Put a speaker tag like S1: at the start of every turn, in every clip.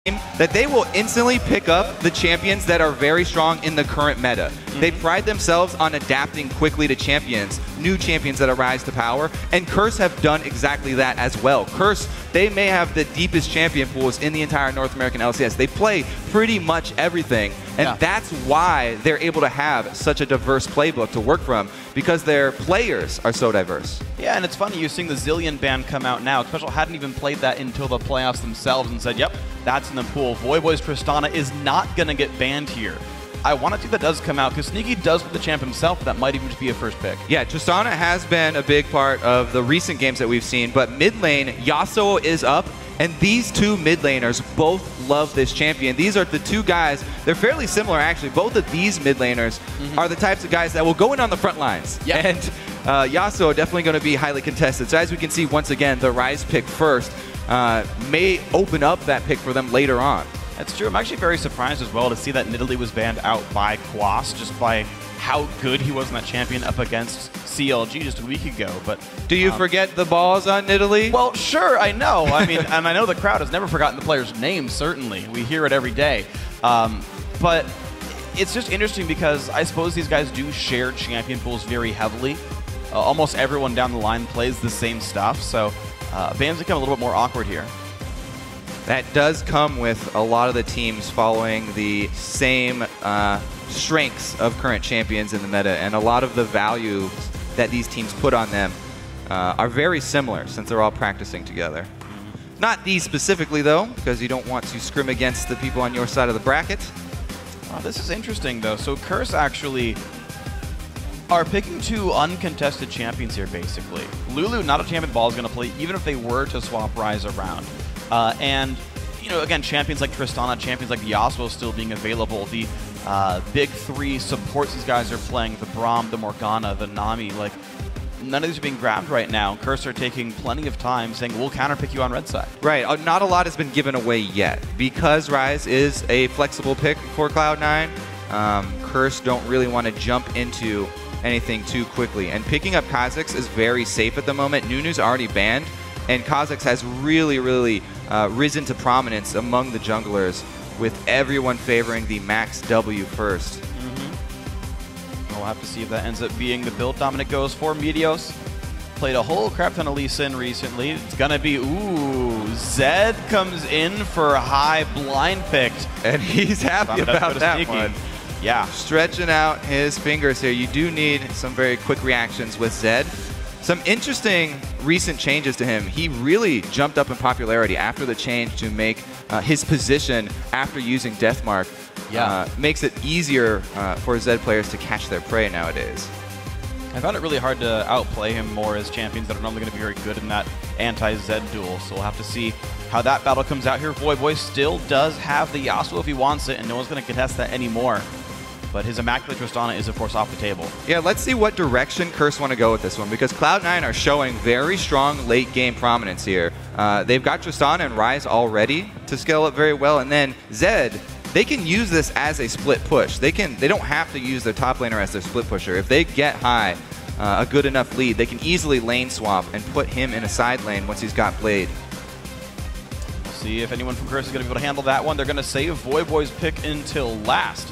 S1: that they will instantly pick up the champions that are very strong in the current meta. They pride themselves on adapting quickly to champions, new champions that arise to power, and Curse have done exactly that as well. Curse, they may have the deepest champion pools in the entire North American LCS. They play pretty much everything, and that's why they're able to have such a diverse playbook to work from, because their players are so diverse.
S2: Yeah, and it's funny, you're seeing the Zillion ban come out now. Xpecial hadn't even played that until the playoffs themselves and said, yep, that's in the pool. Voyboy's Tristana is not going to get banned here. I want to see that does come out, because Sneaky does with the champ himself, but that might even just be a first pick. Yeah,
S1: Tristana has been a big part of the recent games that we've seen, but mid lane, Yasuo is up, and these two mid laners both love this champion. These are the two guys, they're fairly similar actually. Both of these mid laners are the types of guys that will go in on the front lines. And Yasuo definitely going to be highly contested. So as we can see, once again, the Ryze pick first may open up that pick for them later on.
S2: That's true. I'm actually very surprised as well to see that Nidalee was banned out by Quas, just by how good he was in that champion up against CLG just a week ago. But
S1: do you forget the balls on Nidalee?
S2: Well, sure, I know. I mean, and I know the crowd has never forgotten the player's name, certainly. We hear it every day. But it's just interesting because I suppose these guys do share champion pools very heavily. Almost everyone down the line plays the same stuff, so bans become a little bit more awkward here.
S1: That does come with a lot of the teams following the same strengths of current champions in the meta, and a lot of the value that these teams put on them are very similar since they're all practicing together. Not these specifically, though, because you don't want to scrim against the people on your side of the bracket.
S2: This is interesting, though. So Curse actually are picking two uncontested champions here, basically. Lulu, not a champion Ball is going to play, even if they were to swap Ryze around. And, you know, again, champions like Tristana, champions like Yasuo still being available. The big three supports these guys are playing, the Braum, the Morgana, the Nami, like, none of these are being grabbed right now. Curse are taking plenty of time saying, we'll counterpick you on red side.
S1: Right. Not a lot has been given away yet. Because Ryze is a flexible pick for Cloud9, Curse don't really want to jump into anything too quickly. And picking up Kha'Zix is very safe at the moment. Nunu's already banned, and Kha'Zix has really risen to prominence among the junglers, with everyone favoring the max W first.
S2: We'll have to see if that ends up being the build Dominic goes for. Meteos played a whole crap ton of Elise recently. It's going to be, Zed comes in for a high blind picked.
S1: And he's happy about that one.
S2: Yeah.
S1: Stretching out his fingers here. You do need some very quick reactions with Zed. Some interesting recent changes to him. He really jumped up in popularity after the change to make his position after using Deathmark. Makes it easier for Zed players to catch their prey nowadays.
S2: I found it really hard to outplay him more as champions that are normally going to be very good in that anti-Zed duel, so we'll have to see how that battle comes out here. Voyboy still does have the Yasuo if he wants it, and no one's going to contest that anymore. But his Immaculate Tristana is, of course, off the table.
S1: Yeah, let's see what direction Curse want to go with this one, because Cloud9 are showing very strong late-game prominence here. They've got Tristana and Ryze already to scale up very well, and then Zed, they can use this as a split push. They don't have to use their top laner as their split pusher. If they get high, a good enough lead, they can easily lane swap and put him in a side lane once he's got Blade.
S2: We'll see if anyone from Curse is going to be able to handle that one. They're going to save Voyboy's pick until last.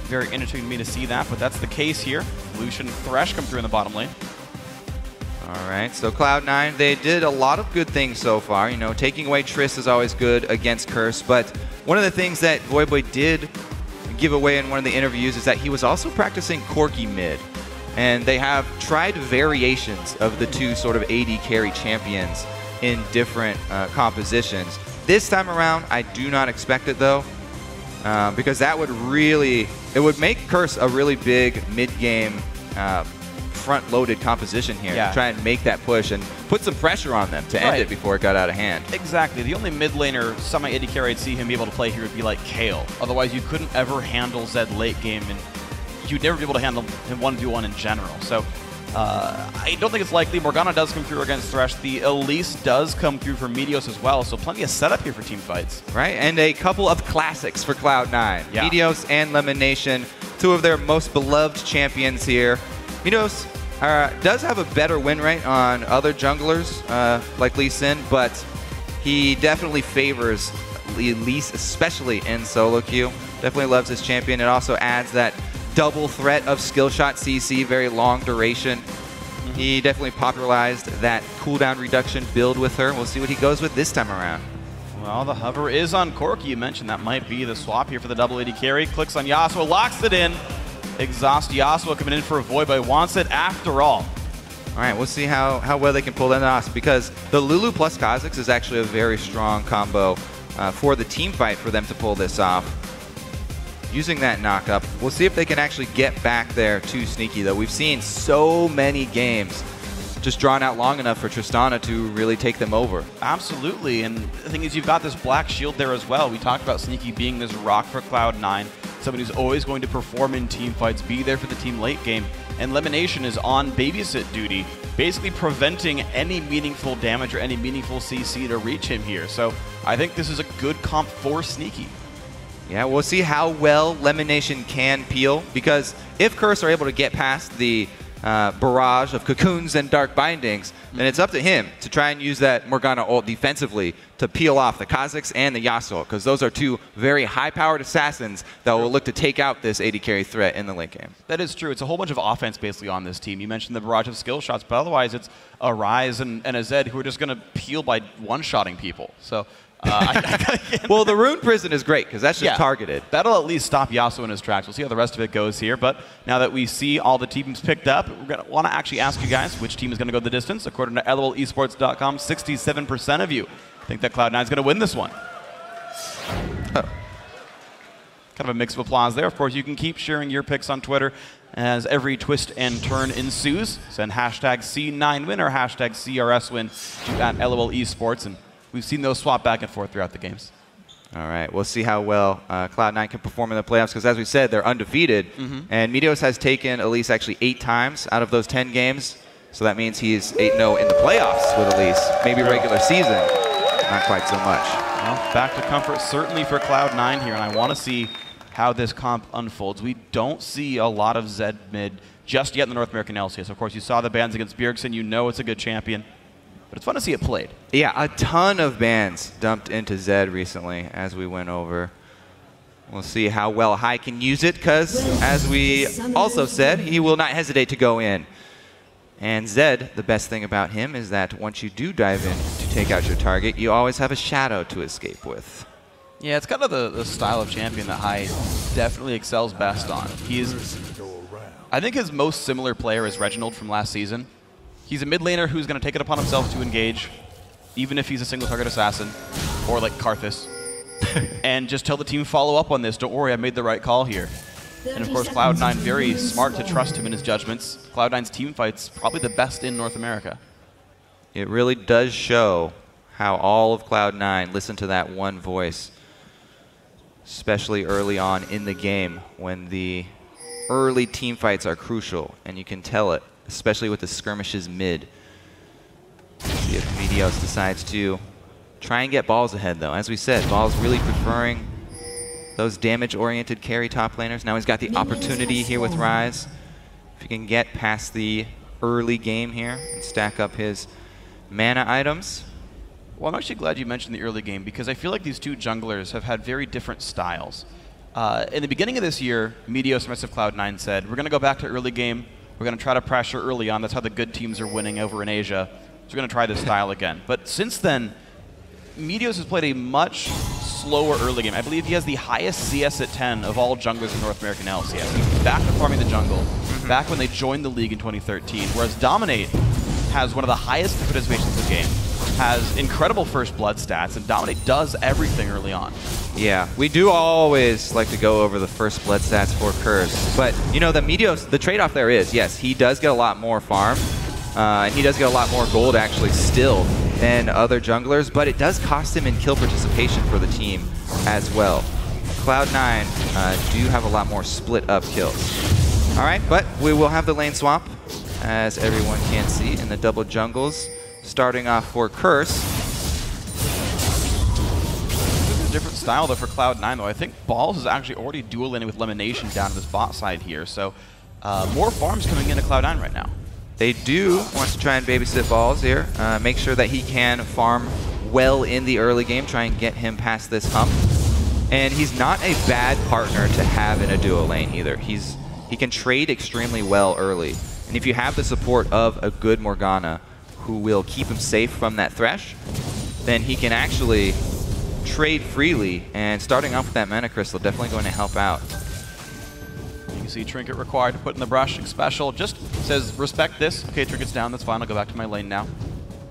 S2: Very interesting to me to see that, but that's the case here. Lucian and Thresh come through in the bottom lane.
S1: All right, so Cloud9, they did a lot of good things so far. You know, taking away Trist is always good against Curse, but one of the things that Voyboy did give away in one of the interviews is that he was also practicing Corki mid. And they have tried variations of the two sort of AD carry champions in different compositions. This time around, I do not expect it though, because that would really, it would make Curse a really big mid-game front-loaded composition here. To try and make that push and put some pressure on them to end it before it got out of hand.
S2: Exactly. The only mid laner, semi-AD carry I'd see him be able to play here would be like Kale. Otherwise, you couldn't ever handle Zed late game, and you'd never be able to handle him 1v1 in general. So I don't think it's likely. Morgana does come through against Thresh. The Elise does come through for Meteos as well, so plenty of setup here for team fights.
S1: Right, and a couple of classics for Cloud9. Meteos and LemonNation, two of their most beloved champions here. Meteos does have a better win rate on other junglers like Lee Sin, but he definitely favors Elise, especially in solo queue. Definitely loves this champion. It also adds that double threat of skill shot CC, very long duration. He definitely popularized that cooldown reduction build with her. We'll see what he goes with this time around.
S2: Well, the hover is on Corki. You mentioned that might be the swap here for the double AD carry. Clicks on Yasuo, locks it in. Exhaust Yasuo coming in for a Voyboy, wants it after all.
S1: All right, we'll see how well they can pull that off, because the Lulu plus Kha'Zix is actually a very strong combo for the team fight for them to pull this off. Using that knock-up, we'll see if they can actually get back there too sneaky, though. We've seen so many games just drawn out long enough for Tristana to really take them over.
S2: Absolutely, and the thing is, you've got this black shield there as well. We talked about Sneaky being this rock for Cloud9, somebody who's always going to perform in team fights, be there for the team late game, and LemonNation is on babysit duty, basically preventing any meaningful damage or any meaningful CC to reach him here. So I think this is a good comp for Sneaky.
S1: Yeah, we'll see how well LemonNation can peel, because if Curse are able to get past the barrage of cocoons and dark bindings, then it's up to him to try and use that Morgana ult defensively to peel off the Kha'Zix and the Yasuo, because those are two very high-powered assassins that will look to take out this AD carry threat in the late game.
S2: That is true. It's a whole bunch of offense basically on this team. You mentioned the barrage of skill shots, but otherwise it's a Ryze and a Zed who are just going to peel by one-shotting people. So.
S1: Well, the Rune Prison is great because that's just targeted.
S2: That'll at least stop Yasuo in his tracks. We'll see how the rest of it goes here. But now that we see all the teams picked up, we're going to want to actually ask you guys which team is going to go the distance. According to LOLesports.com, 67% of you think that Cloud9 is going to win this one. Kind of a mix of applause there. Of course, you can keep sharing your picks on Twitter as every twist and turn ensues. Send hashtag C9win or hashtag CRSwin to @LOLesports. And we've seen those swap back and forth throughout the games.
S1: All right, we'll see how well Cloud9 can perform in the playoffs, because as we said, they're undefeated. And Meteos has taken Elise actually 8 times out of those 10 games. So that means he's 8-0 in the playoffs with Elise. Maybe regular season, not quite so much.
S2: Well, back to comfort certainly for Cloud9 here, and I want to see how this comp unfolds. We don't see a lot of Zed mid just yet in the North American LCS. Of course, you saw the bans against Bjergsen. You know it's a good champion. But it's fun to see it played.
S1: Yeah, a ton of bans dumped into Zed recently as we went over. We'll see how well Hai can use it, because as we also said, he will not hesitate to go in. And Zed, the best thing about him is that once you do dive in to take out your target, you always have a shadow to escape with.
S2: Yeah, it's kind of the style of champion that Hai definitely excels best on. I think his most similar player is Reginald from last season. He's a mid laner who's going to take it upon himself to engage, even if he's a single target assassin, or like Karthus, and just tell the team, follow up on this. Don't worry, I made the right call here. And of course, Cloud9 very smart to trust him in his judgments. Cloud9's team fight's probably the best in North America.
S1: It really does show how all of Cloud9 listen to that one voice, especially early on in the game when the early team fights are crucial, and you can tell it, especially with the skirmishes mid. See if Meteos decides to try and get Balls ahead, though. As we said, Balls really preferring those damage-oriented carry top laners. Now he's got the opportunity here with Ryze. If he can get past the early game here and stack up his mana items.
S2: Well, I'm actually glad you mentioned the early game, because I feel like these two junglers have had very different styles. In the beginning of this year, Meteos from Cloud9 said, we're going to go back to early game. We're going to try to pressure early on. That's how the good teams are winning over in Asia. So we're going to try this style again. But since then, Meteos has played a much slower early game. I believe he has the highest CS at 10 of all junglers in North American LCS. He's back to farming the jungle, back when they joined the league in 2013. Whereas Dominate has one of the highest participations in the game, has incredible first blood stats, and Dominate does everything early on.
S1: Yeah, we do always like to go over the first blood stats for Curse. But, you know, the Meteos, the trade-off there is, yes, he does get a lot more farm, and he does get a lot more gold, actually, still, than other junglers, but it does cost him in kill participation for the team as well. Cloud9 do have a lot more split-up kills. All right, but we will have the lane swap, as everyone can see, in the double jungles. Starting off for Curse.
S2: Different style though for Cloud9 though. I think Balls is actually already dual laning with LemonNation down to this bot side here, so more farms coming into Cloud9 right now.
S1: They do want to try and babysit Balls here, make sure that he can farm well in the early game, try and get him past this hump. And he's not a bad partner to have in a duo lane either. He can trade extremely well early. And if you have the support of a good Morgana who will keep him safe from that Thresh, then he can actually trade freely, and starting off with that Mana Crystal definitely going to help out.
S2: You can see Trinket required to put in the brush. Xpecial just says, respect this. Okay, Trinket's down, that's fine, I'll go back to my lane now.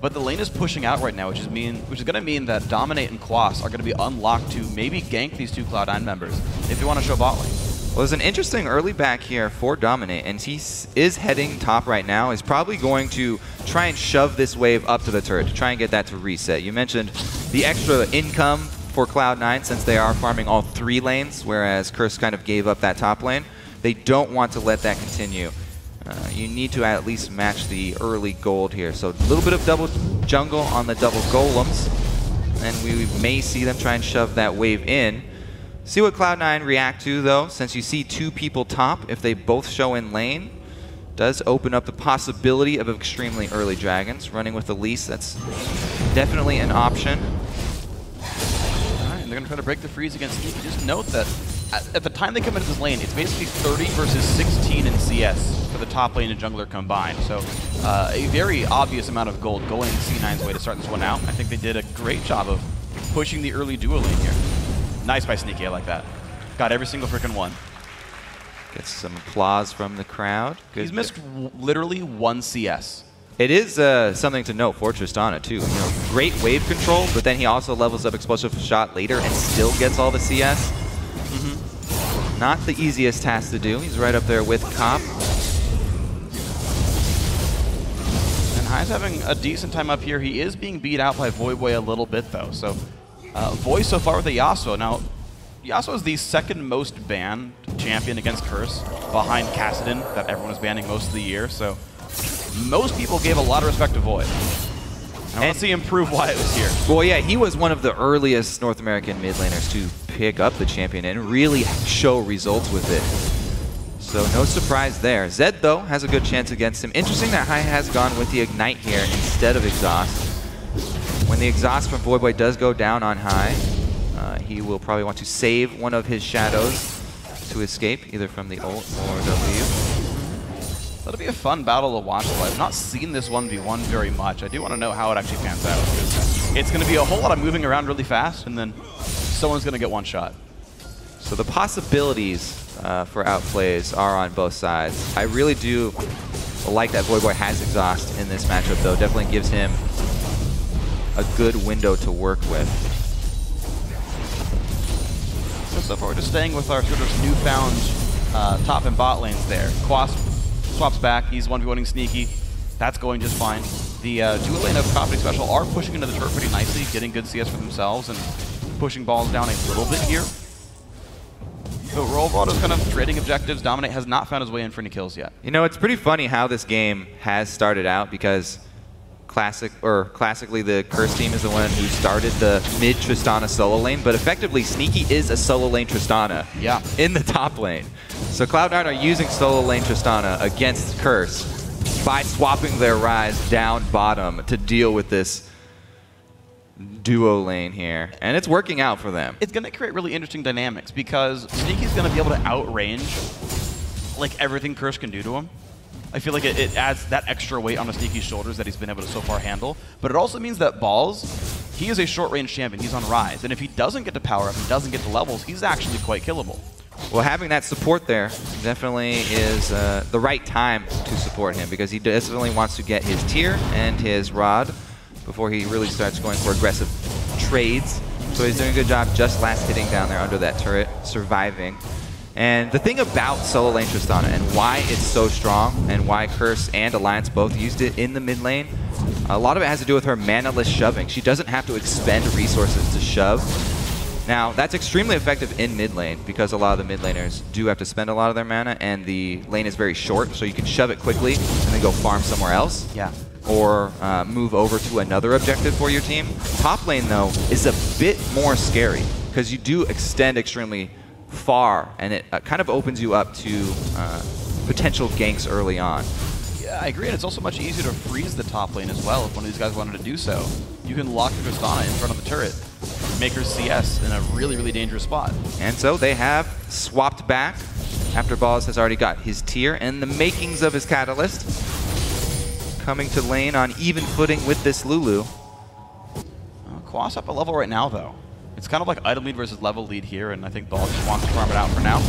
S2: But the lane is pushing out right now, which is going to mean that Dominate and Quas are going to be unlocked to maybe gank these two Cloud9 members if they want to show bot lane.
S1: Well, there's an interesting early back here for Dominate, and he is heading top right now. He's probably going to try and shove this wave up to the turret to try and get that to reset. You mentioned the extra income for Cloud9 since they are farming all 3 lanes, whereas Curse kind of gave up that top lane. They don't want to let that continue. You need to at least match the early gold here. So a little bit of double jungle on the double golems, and we may see them try and shove that wave in. See what Cloud9 react to, though, since you see 2 people top. If they both show in lane, does open up the possibility of extremely early dragons. Running with Elise, that's definitely an option.
S2: All right, and they're going to try to break the freeze against Sneaky. Just note that at the time they come into this lane, it's basically 30 versus 16 in CS for the top lane and jungler combined. So a very obvious amount of gold going C9's way to start this one out. I think they did a great job of pushing the early duo lane here. Nice by Sneaky, I like that. Got every single freaking one.
S1: Gets some applause from the crowd. Good.
S2: He's missed literally 1 CS.
S1: It is something to note for Tristana, too. You know, great wave control, but then he also levels up XpecialShot later and still gets all the CS. Not the easiest task to do. He's right up there with Cop.
S2: And Hy's having a decent time up here. He is being beat out by Voyboy a little bit, though. So Voy so far with the Yasuo. Now, Yasuo is the 2nd most banned champion against Curse, behind Kassadin, that everyone is banning most of the year. So most people gave a lot of respect to Voy. I want to see him prove why it was here.
S1: Well, yeah, he was one of the earliest North American mid laners to pick up the champion and really show results with it. So no surprise there. Zed, though, has a good chance against him. Interesting that Hai has gone with the Ignite here instead of Exhaust. When the Exhaust from Voyboy does go down on Hai, he will probably want to save one of his shadows to escape, either from the ult or W.
S2: That'll be a fun battle to watch, though. I've not seen this 1v1 very much. I do want to know how it actually pans out. It's going to be a whole lot of moving around really fast, and then someone's going to get one shot.
S1: So the possibilities for outplays are on both sides. I really do like that Voyboy has Exhaust in this matchup, though. Definitely gives him a good window to work with.
S2: So far, we're just staying with our sort of newfound top and bot lanes there. Quas swaps back. He's 1v1ing Sneaky. That's going just fine. The dual lane of Cop and Xpecial are pushing into the turret pretty nicely, getting good CS for themselves and pushing balls down a little bit here. But we're overall just kind of trading objectives. Dominate has not found his way in for any kills yet.
S1: You know, it's pretty funny how this game has started out, because classically the Curse team is the one who started the mid Tristana solo lane, but effectively Sneaky is a solo lane Tristana in the top lane. So Cloud9 are using solo lane Tristana against Curse by swapping their Ryze down bottom to deal with this duo lane here, and it's working out for them.
S2: It's going to create really interesting dynamics, because Sneaky's going to be able to outrange like everything Curse can do to him. I feel like it adds that extra weight on a Sneaky's shoulders that he's been able to so far handle. But it also means that Balls, he is a short-range champion. He's on Ryze. And if he doesn't get to power up and doesn't get to levels, he's actually quite killable.
S1: Well, having that support there definitely is the right time to support him, because he definitely wants to get his tier and his rod before he really starts going for aggressive trades. So he's doing a good job just last hitting down there under that turret, surviving. And the thing about solo lane Tristana and why it's so strong and why Curse and Alliance both used it in the mid lane, a lot of it has to do with her mana-less shoving. She doesn't have to expend resources to shove. Now, that's extremely effective in mid lane, because a lot of the mid laners do have to spend a lot of their mana, and the lane is very short, so you can shove it quickly and then go farm somewhere else.
S2: Yeah.
S1: Or move over to another objective for your team. Top lane, though, is a bit more scary, because you do extend extremely far, and it kind of opens you up to potential ganks early on.
S2: Yeah, I agree, and it's also much easier to freeze the top lane as well if one of these guys wanted to do so. You can lock the Tristana in front of the turret, make her CS in a really, really dangerous spot.
S1: And so they have swapped back after Balls has already got his tier and the makings of his Catalyst. Coming to lane on even footing with this Lulu.
S2: Quas up a level right now, though. It's kind of like item lead versus level lead here, and I think Balls just wants to farm it out for now.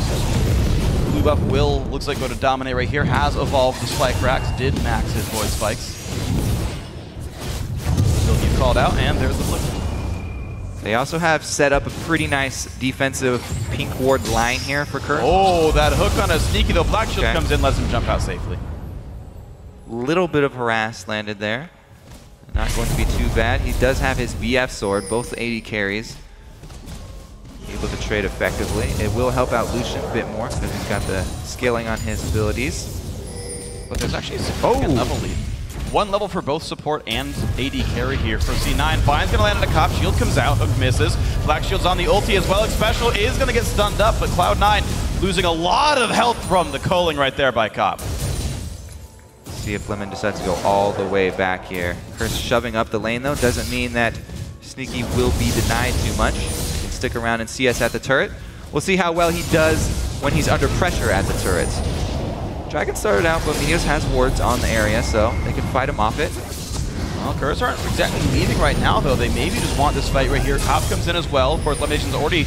S2: Blue buff will, looks like, go to dominate right here. Has evolved the spike racks, did max his void spikes. Still keep called out, and there's the blue.
S1: They also have set up a pretty nice defensive pink ward line here for Kurt.
S2: Oh, that hook on a sneaky, though. Black Shield comes in, lets him jump out safely.
S1: Little bit of harass landed there. Not going to be too bad. He does have his BF sword, both AD carries. Able to trade effectively. It will help out Lucian a bit more because he's got the scaling on his abilities.
S2: But there's actually a significant level lead. One level for both support and AD carry here for C9. Fine's going to land on a cop. Shield comes out. Hook misses. Black Shield's on the ulti as well. Xpecial is going to get stunned up, but Cloud9 losing a lot of health from the culling right there by Cop.
S1: See if Lemon decides to go all the way back here. Curse shoving up the lane, though, doesn't mean that Sneaky will be denied too much. He can stick around and CS at the turret. We'll see how well he does when he's under pressure at the turret. Dragon started out, but Meteos has wards on the area, so they can fight him off it.
S2: Well, Curse aren't exactly leaving right now, though. They maybe just want this fight right here. Cop comes in as well. Of course, LemonNation's already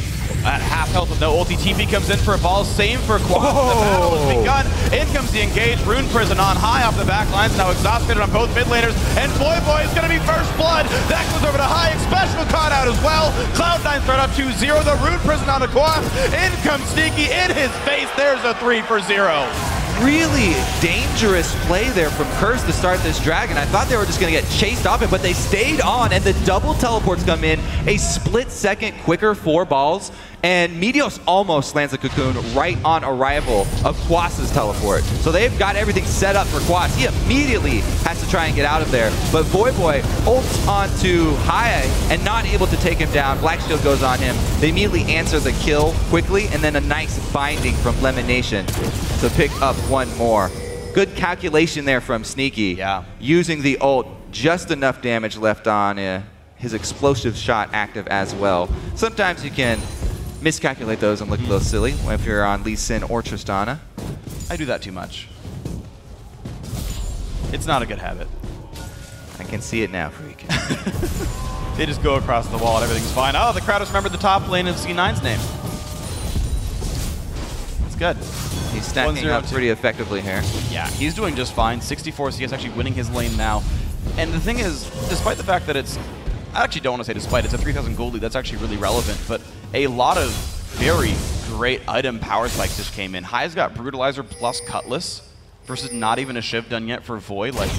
S2: at half health with no ulti. TP comes in for a ball. Same for Quas. The battle has begun. In comes the engage. Rune Prison on high off the back lines. Now exhausted on both mid laners. And Voyboy is going to be first blood. That goes over to high. Xpecial caught out as well. Cloud9 start up 2-0. The Rune Prison on the Quas. In comes Sneaky in his face. There's a 3-for-0.
S1: Really dangerous play there from Curse to start this Dragon. I thought they were just going to get chased off it, but they stayed on, and the double teleports come in. A split second quicker for Balls, and Meteos almost lands the cocoon right on arrival of Quas's teleport. So they've got everything set up for Quas. He immediately has to try and get out of there, but Voyboy ults onto High and not able to take him down. Black Shield goes on him. They immediately answer the kill quickly, and then a nice binding from LemonNation to pick up one more. Good calculation there from Sneaky.
S2: Yeah. Using
S1: the ult, just enough damage left on his explosive shot active as well. Sometimes you can miscalculate those and look a little silly if you're on Lee Sin or Tristana.
S2: I do that too much. It's not a good habit.
S1: I can see it now, Freak.
S2: They just go across the wall and everything's fine. Oh, the crowd has remembered the top lane of C9's name. It's good.
S1: He's stacking up pretty effectively here.
S2: Yeah, he's doing just fine. 64 CS actually winning his lane now. And the thing is, despite the fact that it's, I actually don't want to say despite, it's a 3,000 gold lead, that's actually really relevant, but a lot of very great item power spikes just came in. High's got Brutalizer plus Cutlass versus not even a Shiv done yet for Void. Like,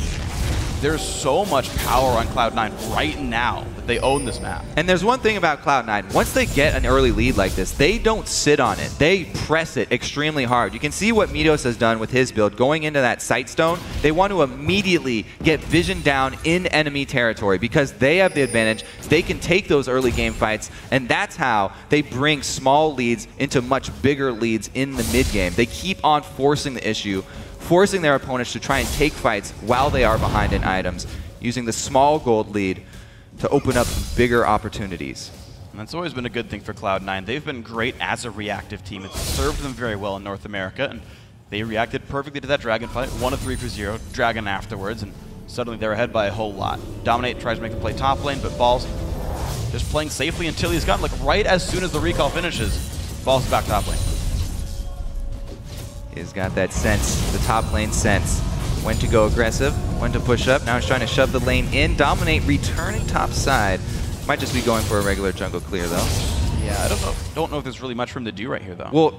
S2: there's so much power on Cloud9 right now that they own this map.
S1: And there's one thing about Cloud9. Once they get an early lead like this, they don't sit on it. They press it extremely hard. You can see what Meteos has done with his build. Going into that Sightstone, they want to immediately get vision down in enemy territory because they have the advantage. They can take those early game fights, and that's how they bring small leads into much bigger leads in the mid game. They keep on forcing the issue, forcing their opponents to try and take fights while they are behind in items, using the small gold lead to open up bigger opportunities.
S2: And that's always been a good thing for Cloud9. They've been great as a reactive team. It's served them very well in North America, and they reacted perfectly to that Dragon fight. Won a 3-for-0, Dragon afterwards, and suddenly they're ahead by a whole lot. Dominate tries to make them play top lane, but Balls just playing safely until he's gone. Like right as soon as the recall finishes, Balls is back top lane.
S1: He's got that sense, the top lane sense. When to go aggressive, when to push up. Now he's trying to shove the lane in. Dominate returning top side. Might just be going for a regular jungle clear though.
S2: Yeah, I don't know if there's really much for him to do right here though.
S1: Well,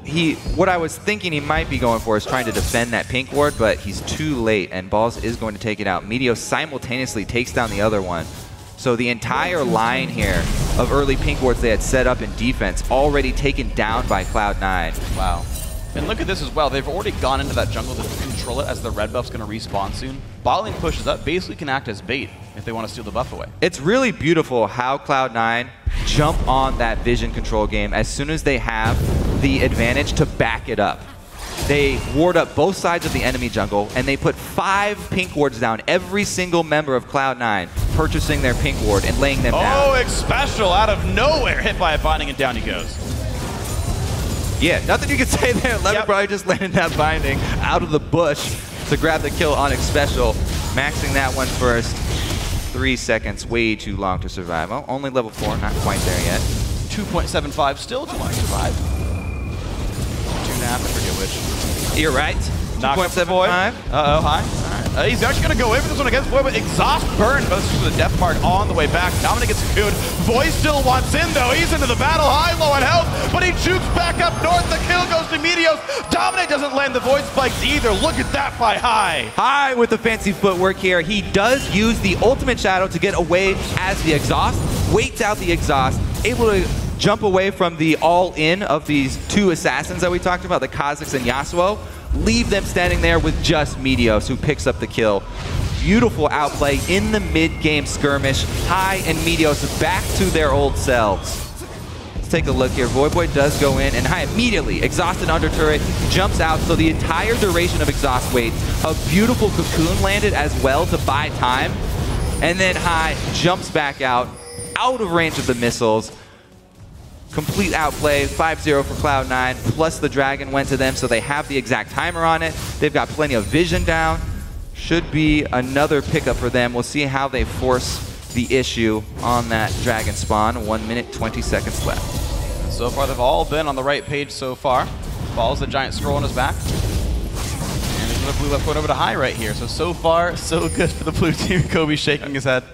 S1: what I was thinking he might be going for is trying to defend that pink ward, but he's too late and Balls is going to take it out. Meteos simultaneously takes down the other one. So the entire line here of early pink wards they had set up in defense already taken down by Cloud9.
S2: Wow. And look at this as well. They've already gone into that jungle to control it as the red buff's going to respawn soon. Bot lane pushes up, basically can act as bait if they want to steal the buff away.
S1: It's really beautiful how Cloud9 jump on that vision control game as soon as they have the advantage to back it up. They ward up both sides of the enemy jungle, and they put 5 pink wards down. Every single member of Cloud9 purchasing their pink ward and laying them down.
S2: Oh, Xpecial out of nowhere, hit by a binding, and down he goes.
S1: Yeah, nothing you can say there. Lemon probably just landed that binding out of the bush to grab the kill on Xpecial, maxing that one first. 3 seconds, way too long to survive. Oh, only level 4, not quite there yet.
S2: 2.75, still too long to survive. 2.5, I forget which.
S1: You're right. 2.75.
S2: Uh-oh, high. All right. He's actually going to go in for this one against Voy, but exhaust burn goes to the death mark on the way back. Dominate gets cocooned. Voy still wants in, though. He's into the battle, high, low on health, but he jukes back up north. The kill goes to Meteos. Dominate doesn't land the Void spikes either. Look at that by High.
S1: High with the fancy footwork here. He does use the ultimate shadow to get away as the exhaust. Waits out the exhaust. Able to jump away from the all-in of these 2 assassins that we talked about, the Kha'Zix and Yasuo. Leave them standing there with just Meteos, who picks up the kill. Beautiful outplay in the mid-game skirmish. High and Meteos back to their old selves. Let's take a look here. Voyboy does go in, and High immediately, exhausted under turret, jumps out. So the entire duration of exhaust waits. A beautiful cocoon landed as well to buy time. And then High jumps back out of range of the missiles. Complete outplay, 5-0 for Cloud9, plus the Dragon went to them, so they have the exact timer on it. They've got plenty of vision down. Should be another pickup for them. We'll see how they force the issue on that Dragon spawn. 1 minute, 20 seconds left.
S2: So far, they've all been on the right page so far. Follows the giant scroll on his back. And there's a blue left foot over to High right here. So far, so good for the blue team. Kobe shaking his head.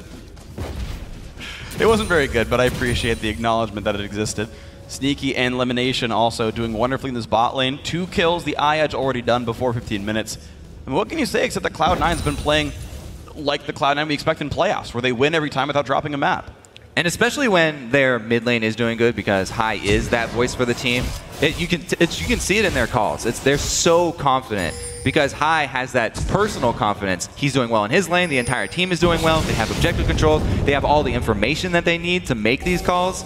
S2: It wasn't very good, but I appreciate the acknowledgement that it existed. Sneaky and LemonNation also doing wonderfully in this bot lane. 2 kills, the eye edge already done before 15 minutes. I mean, what can you say except that Cloud9's been playing like the Cloud9 we expect in playoffs, where they win every time without dropping a map.
S1: And especially when their mid lane is doing good, because High is that voice for the team. You can see it in their calls. They're so confident, because High has that personal confidence. He's doing well in his lane. The entire team is doing well. They have objective controls. They have all the information that they need to make these calls.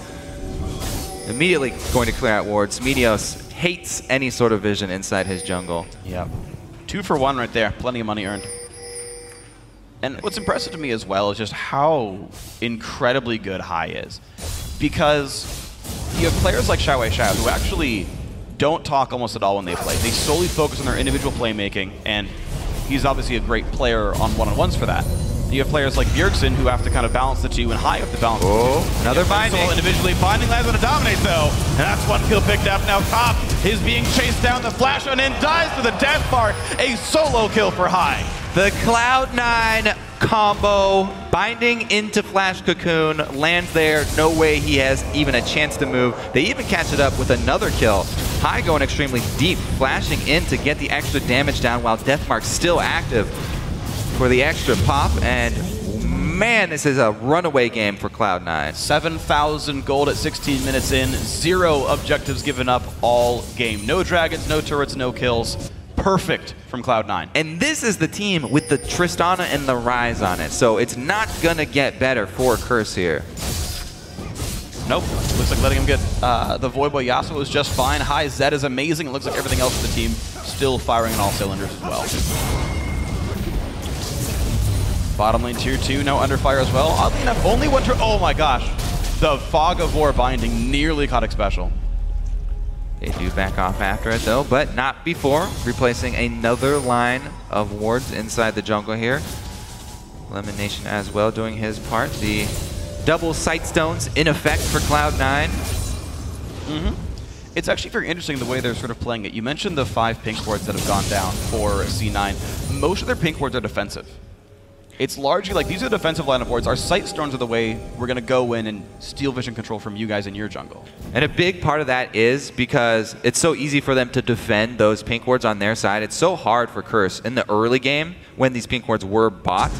S1: Immediately going to clear out wards. Meteos hates any sort of vision inside his jungle.
S2: Yep. 2 for 1 right there. Plenty of money earned. And what's impressive to me as well is just how incredibly good High is. Because you have players like Xiaowei Xiao who actually don't talk almost at all when they play. They solely focus on their individual playmaking, and he's obviously a great player on one-on-ones for that. And you have players like Bjergsen who have to kind of balance the 2, and High have to balance the 2.
S1: Oh, another binding.
S2: Individually, binding lands on a Dominate though, and that's 1 kill picked up. Now Top is being chased down, the flash on in, dies to the death mark. A solo kill for High.
S1: The Cloud9 combo, binding into Flash Cocoon, lands there. No way he has even a chance to move. They even catch it up with another kill. High going extremely deep, flashing in to get the extra damage down while Deathmark's still active for the extra pop. And man, this is a runaway game for Cloud9.
S2: 7,000 gold at 16 minutes in, 0 objectives given up all game. No dragons, no turrets, no kills. Perfect from Cloud9.
S1: And this is the team with the Tristana and the Ryze on it, so it's not gonna get better for Curse here.
S2: Nope. Looks like letting him get the Voyboy Yasuo is just fine. High Zed is amazing. It looks like everything else for the team still firing on all cylinders as well. Bottom lane tier 2 now under fire as well. Oddly enough, only one turret. Oh my gosh. The Fog of War binding nearly caught Xpecial.
S1: They do back off after it though, but not before. Replacing another line of wards inside the jungle here. LemonNation as well doing his part. The double sight stones in effect for Cloud9.
S2: It's actually very interesting the way they're sort of playing it. You mentioned the 5 pink wards that have gone down for C9. Most of their pink wards are defensive. It's largely like, these are the defensive line of wards. Our sight stones are the way we're going to go in and steal vision control from you guys in your jungle.
S1: And a big part of that is because it's so easy for them to defend those pink wards on their side. It's so hard for Curse in the early game, when these pink wards were bought,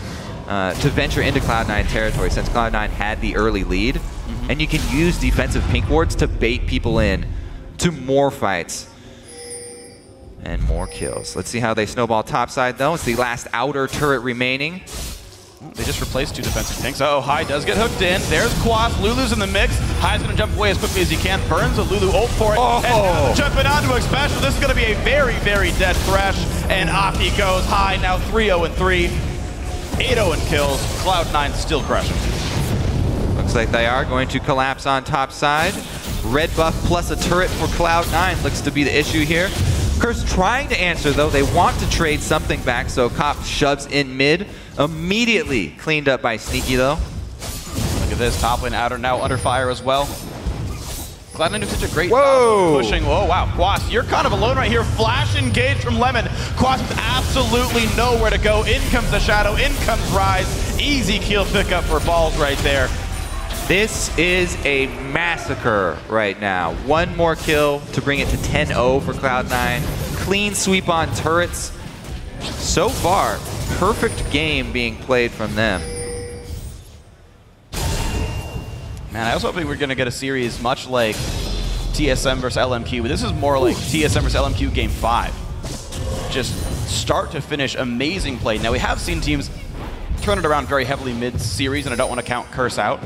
S1: to venture into Cloud9 territory, since Cloud9 had the early lead. And you can use defensive pink wards to bait people in to more fights and more kills. Let's see how they snowball topside though. It's the last outer turret remaining.
S2: They just replaced 2 defensive tanks. Uh-oh, High does get hooked in. There's Quas. Lulu's in the mix. High's going to jump away as quickly as he can. Burns a Lulu ult for it.
S1: Oh.
S2: And jumping onto Xpecial. This is going to be a very, very dead Thresh. And off he goes. High now 3-0-3. 8-0 in kills. Cloud9 still crushing.
S1: Looks like they are going to collapse on top side. Red buff plus a turret for Cloud9 looks to be the issue here. Curse trying to answer though. They want to trade something back, so Cop shoves in mid. Immediately cleaned up by Sneaky though.
S2: Look at this, top lane outer now under fire as well. Cloud9 doing such a great
S1: job
S2: pushing. Whoa, wow, Quas, you're kind of alone right here. Flash engage from Lemon. Quas with absolutely nowhere to go. In comes the Shadow, in comes Ryze. Easy kill pickup for Balls right there.
S1: This is a massacre right now. One more kill to bring it to 10-0 for Cloud9. Clean sweep on turrets. So far, perfect game being played from them.
S2: Man, I was hoping we were going to get a series much like TSM versus LMQ, but this is more like TSM versus LMQ Game 5. Just start to finish, amazing play. Now, we have seen teams turn it around very heavily mid-series, and I don't want to count Curse out.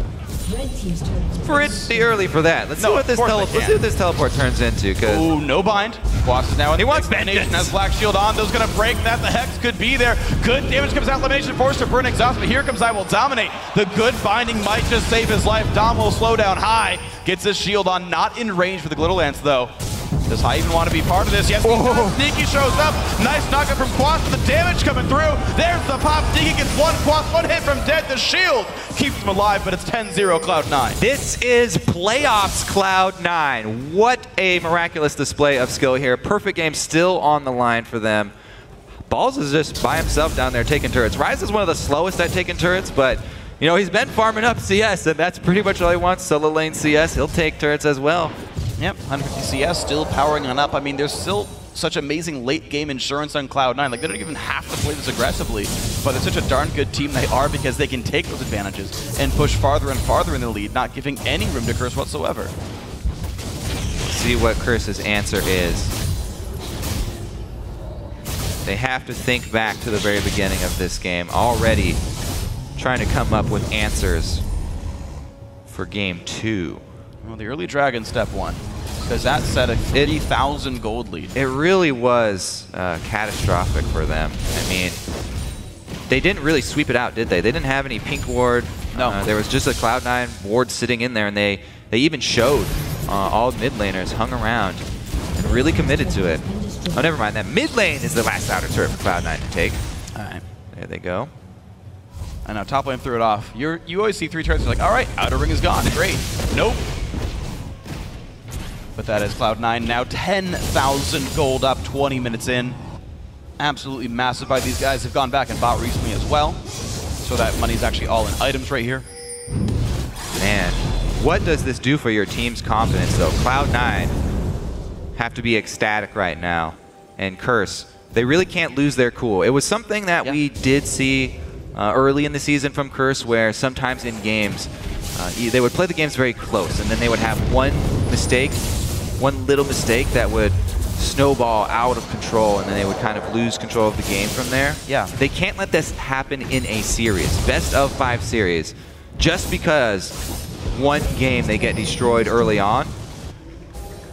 S1: Pretty early for that. Let's see what this teleport turns into.
S2: Oh, no bind. Quas is now in
S1: he wants
S2: LemonNation, has Black Shield on. Those going to break that. The Hex could be there. Good damage comes out. LemonNation forced to burn exhaust, but here comes IWillDominate. The good binding might just save his life. Dom will slow down. High gets his shield on. Not in range for the Glitter Lance, though. Does High even want to be part of this? Yes, he does. Sneaky shows up. Nice knockup from Quas with the damage coming through. There's the pop. Sneaky gets one Quas, one hit from dead. The shield keeps him alive, but it's 10-0 Cloud9.
S1: This is playoffs Cloud9. What a miraculous display of skill here. Perfect game still on the line for them. Balls is just by himself down there taking turrets. Ryze is one of the slowest at taking turrets, but you know, he's been farming up CS, and that's pretty much all he wants. Solo lane CS, he'll take turrets as well.
S2: Yep, 150 CS still powering on up. I mean, there's still such amazing late game insurance on Cloud9. Like, they don't even have to play this aggressively, but they're such a darn good team they are because they can take those advantages and push farther and farther in the lead, not giving any room to Curse whatsoever.
S1: Let's see what Curse's answer is. They have to think back to the very beginning of this game, already trying to come up with answers for game 2.
S2: Well, the early Dragon step 1, because that set a 3,000 gold lead.
S1: It really was catastrophic for them. I mean, they didn't really sweep it out, did they? They didn't have any pink ward.
S2: No.
S1: There was just a Cloud9 ward sitting in there, and they even showed all mid laners hung around and really committed to it. Oh, never mind. That mid lane is the last outer turret for Cloud9 to take.
S2: All right.
S1: There they go.
S2: And now top lane threw it off. You always see 3 turrets, you're like, all right, outer ring is gone. Great. Nope. But that is Cloud9 now 10,000 gold up 20 minutes in. Absolutely massive by these guys. Have gone back and bought recently as well. So that money's actually all in items right here.
S1: Man, what does this do for your team's confidence though? Cloud9 have to be ecstatic right now. And Curse, they really can't lose their cool. It was something that we did see early in the season from Curse, where sometimes in games, they would play the games very close, and then they would have one mistake, one little mistake that would snowball out of control, and then they would kind of lose control of the game from there.
S2: Yeah.
S1: They can't let this happen in a series, best of 5 series, just because one game they get destroyed early on.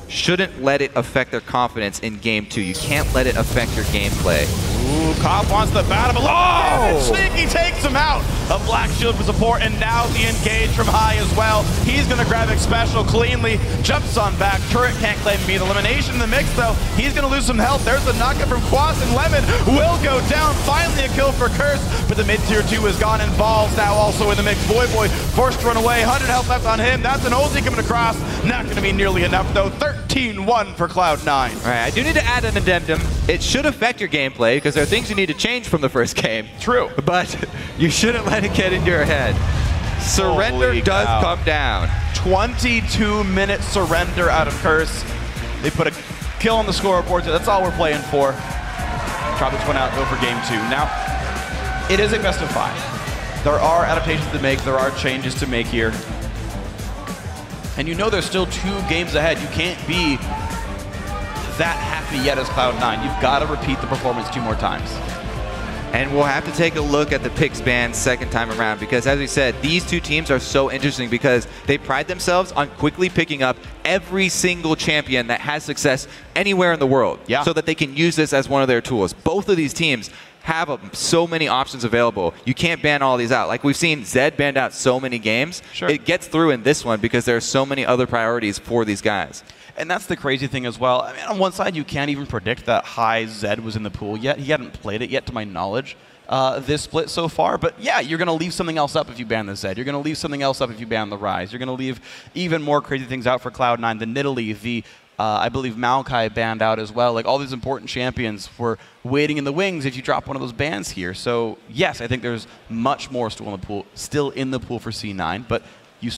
S1: Shouldn't let it affect their confidence in game 2. You can't let it affect your gameplay.
S2: Ooh, Cop wants the battle. Oh! Sneaky takes him out. A Black Shield for support, and now the engage from High as well. He's going to grab Xpecial cleanly. Jumps on back. Turret can't claim me. The elimination in the mix, though. He's going to lose some health. There's the knockup from Quas, and Lemon will go down. Finally a kill for Curse, but the mid-tier 2 is gone, and Balls now also in the mix. Voyboy forced to run away. 100 health left on him. That's an ulti coming across. Not going to be nearly enough, though. 13-1 for Cloud9.
S1: All right, I do need to add an addendum. It should affect your gameplay, because there are things you need to change from the first game.
S2: True.
S1: But you shouldn't let it get into your head. Surrender does come down.
S2: 22-minute surrender out of Curse. They put a kill on the scoreboard, so that's all we're playing for. Drop this one out, go for game 2. Now, it is a best of 5. There are adaptations to make, there are changes to make here. And you know there's still 2 games ahead. You can't be that happy yet as Cloud9. You've got to repeat the performance 2 more times.
S1: And we'll have to take a look at the picks ban second time around because, as we said, these two teams are so interesting because they pride themselves on quickly picking up every single champion that has success anywhere in the world so that they can use this as one of their tools. Both of these teams have so many options available. You can't ban all these out. Like we've seen Zed banned out so many games. It gets through in this one because there are so many other priorities for these guys.
S2: And that's the crazy thing as well. I mean, on one side, you can't even predict that high Zed was in the pool yet. He hadn't played it yet, to my knowledge, this split so far. But yeah, you're going to leave something else up if you ban the Zed. You're going to leave something else up if you ban the Ryze. You're going to leave even more crazy things out for Cloud9. The Nidalee, the I believe Maokai banned out as well. Like all these important champions were waiting in the wings if you drop one of those bans here. So yes, I think there's much more still in the pool for C9. But